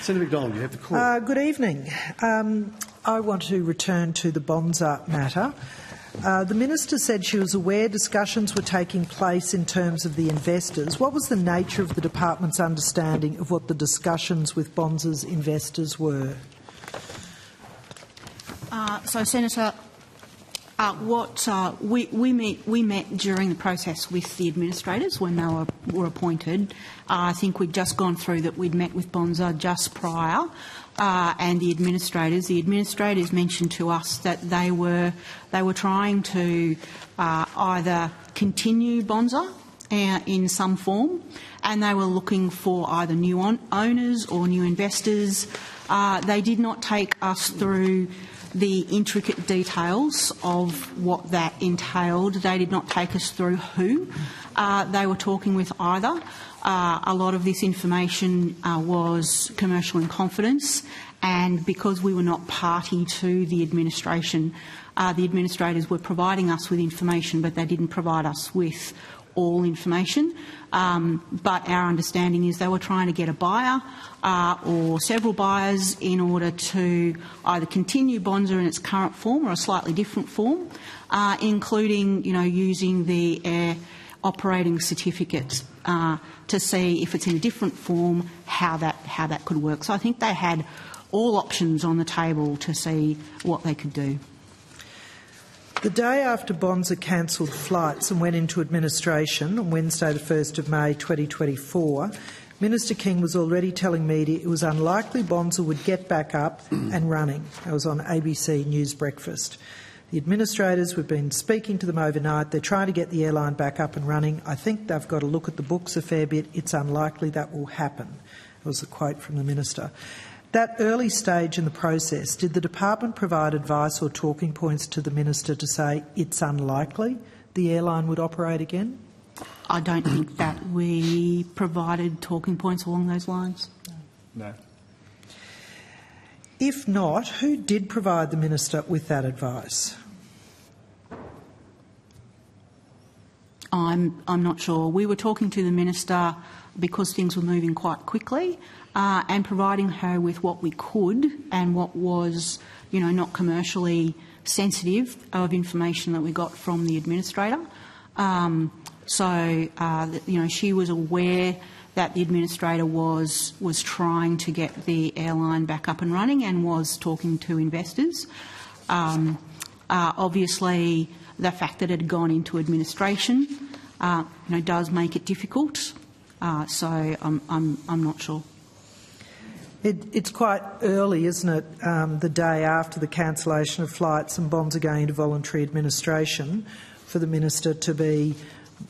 Senator McDonald, you have the call. Good evening. I want to return to the Bonza matter. The Minister said she was aware discussions were taking place in terms of the investors. What was the nature of the Department's understanding of what the discussions with Bonza's investors were? So, Senator, we met during the process with the administrators when they were appointed. I think we'd just gone through that we'd met with Bonza just prior, and the administrators mentioned to us that they were trying to either continue Bonza in some form, and they were looking for either new owners or new investors. They did not take us through the intricate details of what that entailed. They did not take us through who they were talking with either. A lot of this information was commercial in confidence, and because we were not party to the administration, the administrators were providing us with information, but they didn't provide us with all information. But our understanding is they were trying to get a buyer or several buyers in order to either continue Bonza in its current form or a slightly different form, including, using the air operating certificate to see if it's in a different form, how that could work. So I think they had all options on the table to see what they could do. The day after Bonza cancelled flights and went into administration on Wednesday the 1st of May 2024, Minister King was already telling media it was unlikely Bonza would get back up and running. That was on ABC News Breakfast. The administrators have been speaking to them overnight. They're trying to get the airline back up and running. I think they've got to look at the books a fair bit. It's unlikely that will happen. That was a quote from the Minister. That early stage in the process, did the department provide advice or talking points to the Minister to say it's unlikely the airline would operate again? I don't think that we provided talking points along those lines. No. If not, who did provide the Minister with that advice? I'm not sure. We were talking to the Minister because things were moving quite quickly, and providing her with what we could and what was, not commercially sensitive of information that we got from the administrator. She was aware that the administrator was trying to get the airline back up and running and was talking to investors. Obviously, the fact that it had gone into administration, does make it difficult. So I'm not sure. It's quite early, isn't it, the day after the cancellation of flights and Bonza going into voluntary administration, for the Minister to be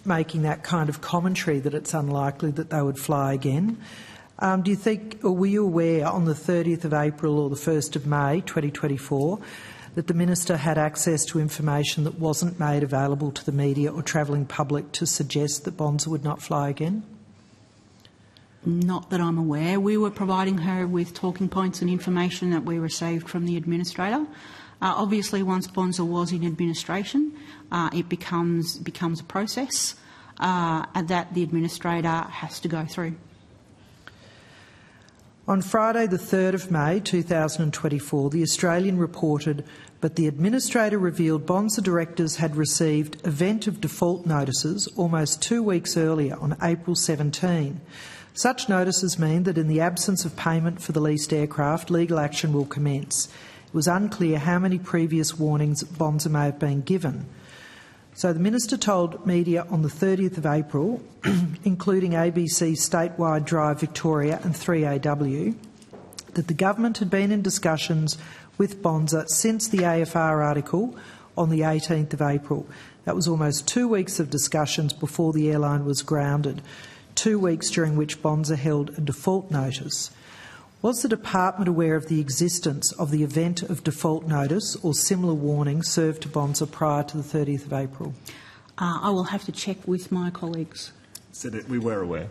making that kind of commentary that it's unlikely that they would fly again. Do you think, or were you aware on the 30th of April or the 1st of May 2024 that the Minister had access to information that wasn't made available to the media or travelling public to suggest that Bonza would not fly again? Not that I'm aware. We were providing her with talking points and information that we received from the administrator. Obviously, once Bonza was in administration, it becomes a process that the administrator has to go through. On Friday the 3rd of May 2024, the Australian reported, but the administrator revealed Bonza directors had received event of default notices almost 2 weeks earlier on April 17. Such notices mean that in the absence of payment for the leased aircraft, legal action will commence. It was unclear how many previous warnings Bonza may have been given. So the Minister told media on the 30th of April, including ABC Statewide Drive Victoria and 3AW, that the government had been in discussions with Bonza since the AFR article on the 18th of April. That was almost 2 weeks of discussions before the airline was grounded, 2 weeks during which Bonza held a default notice. Was the department aware of the existence of the event of default notice or similar warning served to Bonza prior to the 30th of April? I will have to check with my colleagues. So that we were aware.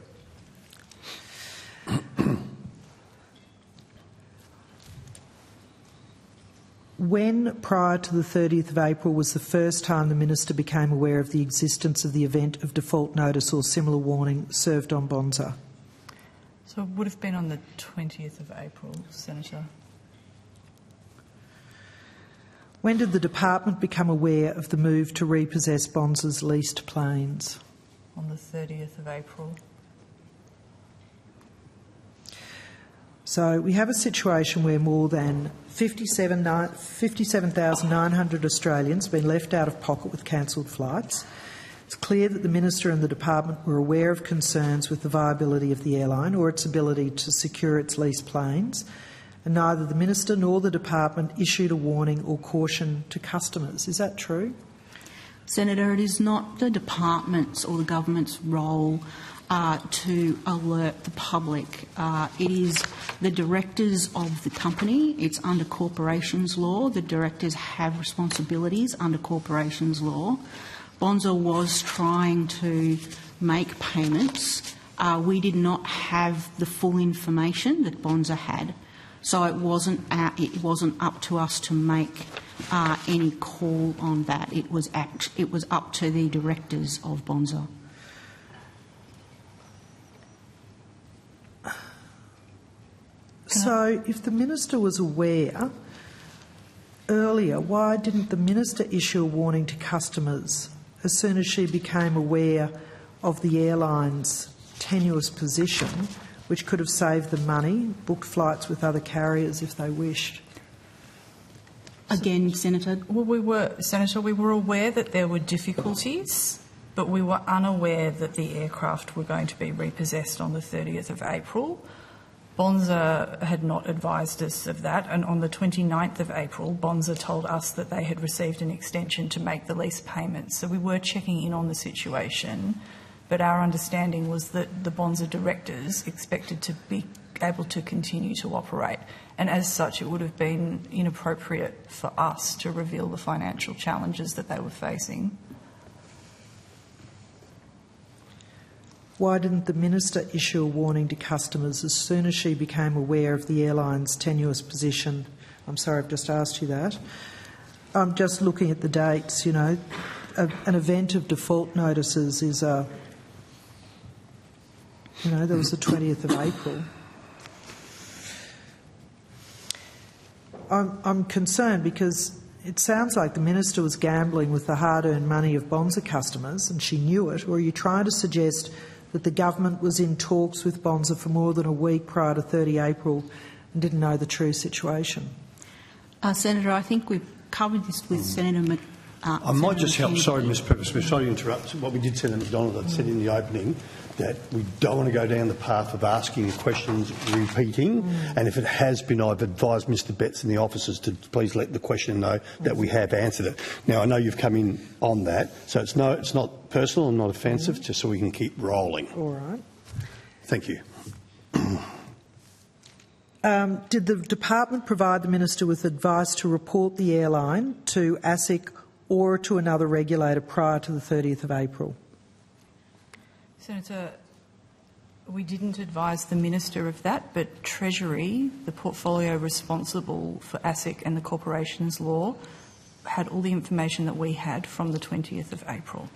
When, prior to the 30th of April, was the first time the Minister became aware of the existence of the event of default notice or similar warning served on Bonza? So it would have been on the 20th of April, Senator. When did the department become aware of the move to repossess Bonza's leased planes? On the 30th of April. So we have a situation where more than 57,900 Australians have been left out of pocket with cancelled flights. It's clear that the Minister and the Department were aware of concerns with the viability of the airline or its ability to secure its leased planes, and neither the Minister nor the Department issued a warning or caution to customers. Is that true? Senator, it is not the Department's or the Government's role to alert the public. It is the directors of the company. It's under corporations law. The directors have responsibilities under corporations law. Bonza was trying to make payments. We did not have the full information that Bonza had, so it wasn't up to us to make any call on that. It was up to the directors of Bonza. So if the Minister was aware earlier, why didn't the Minister issue a warning to customers as soon as she became aware of the airline's tenuous position, which could have saved them money, booked flights with other carriers if they wished? Again, Senator. Well, we were aware that there were difficulties, but we were unaware that the aircraft were going to be repossessed on the 30th of April. Bonza had not advised us of that, and on the 29th of April, Bonza told us that they had received an extension to make the lease payments. So we were checking in on the situation, but our understanding was that the Bonza directors expected to be able to continue to operate, and as such it would have been inappropriate for us to reveal the financial challenges that they were facing. Why didn't the Minister issue a warning to customers as soon as she became aware of the airline's tenuous position? I'm sorry, I've just asked you that. I'm just looking at the dates, you know. An event of default notices is there was the 20th of April. I'm concerned because it sounds like the Minister was gambling with the hard-earned money of Bonza customers and she knew it, or are you trying to suggest that the government was in talks with Bonza for more than a week prior to 30 April and didn't know the true situation? Senator, I think we've covered this with Senator I might just help. Sorry, Ms. Purvis. We're sorry to interrupt. What we did, Senator McDonald, I said in the opening that we don't want to go down the path of asking questions, repeating, and if it has been, I've advised Mr Betts and the officers to please let the question know that we have answered it. Now, I know you've come in on that, so it's not personal and not offensive, just so we can keep rolling. All right. Thank you. Did the Department provide the Minister with advice to report the airline to ASIC or to another regulator prior to the 30th of April? Senator, we didn't advise the Minister of that, but Treasury, the portfolio responsible for ASIC and the corporations law, had all the information that we had from the 20th of April.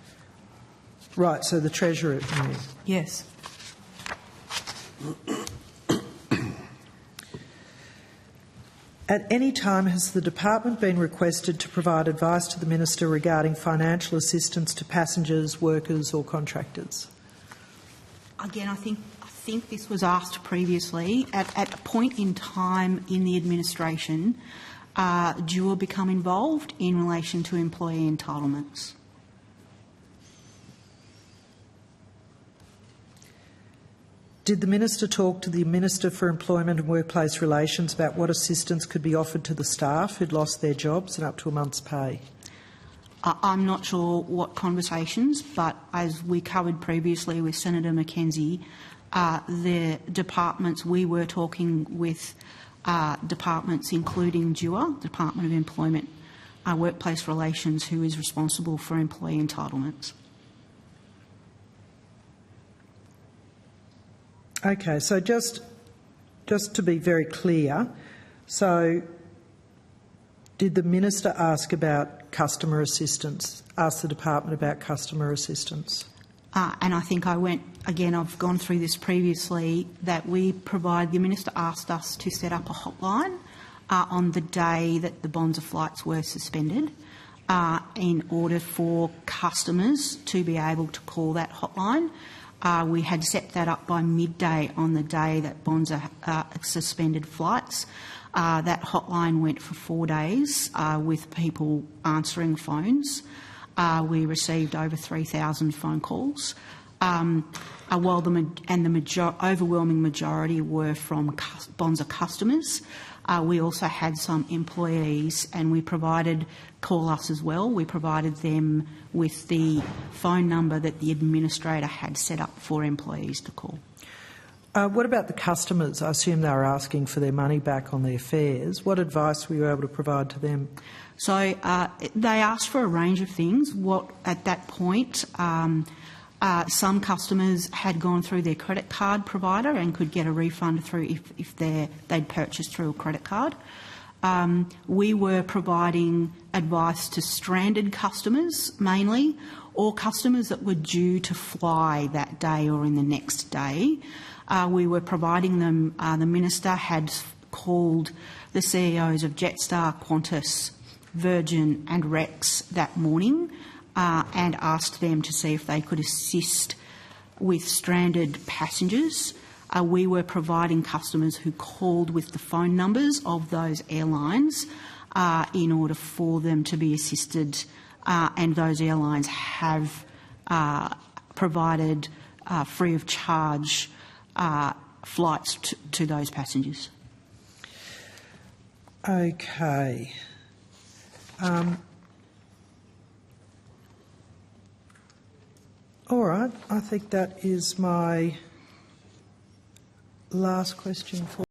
Right, so the Treasurer knew. Yes. At any time has the Department been requested to provide advice to the Minister regarding financial assistance to passengers, workers or contractors? Again, I think this was asked previously. At a point in time in the administration, do you become involved in relation to employee entitlements? Did the Minister talk to the Minister for Employment and Workplace Relations about what assistance could be offered to the staff who'd lost their jobs and up to a month's pay? I'm not sure what conversations, but as we covered previously with Senator McKenzie, the departments, we were talking with departments including DEWA, Department of Employment, Workplace Relations, who is responsible for employee entitlements. Okay, so just to be very clear, so did the Minister ask about customer assistance, ask the Department about customer assistance? and I think I've gone through this previously, that the Minister asked us to set up a hotline on the day that the Bonza flights were suspended in order for customers to be able to call that hotline. We had set that up by midday on the day that Bonza suspended flights. That hotline went for 4 days with people answering phones. We received over 3,000 phone calls, while the overwhelming majority were from Bonza customers. We also had some employees, and we provided Call Us as well. We provided them with the phone number that the administrator had set up for employees to call. What about the customers? I assume they were asking for their money back on their fares. What advice were you able to provide to them? So they asked for a range of things. At that point, some customers had gone through their credit card provider and could get a refund through if they'd purchased through a credit card. We were providing advice to stranded customers mainly, or customers that were due to fly that day or in the next day. We were providing them, the Minister had called the CEOs of Jetstar, Qantas, Virgin and Rex that morning and asked them to see if they could assist with stranded passengers. We were providing customers who called with the phone numbers of those airlines in order for them to be assisted, and those airlines have provided free of charge flights to those passengers. Okay. All right. I think that is my last question for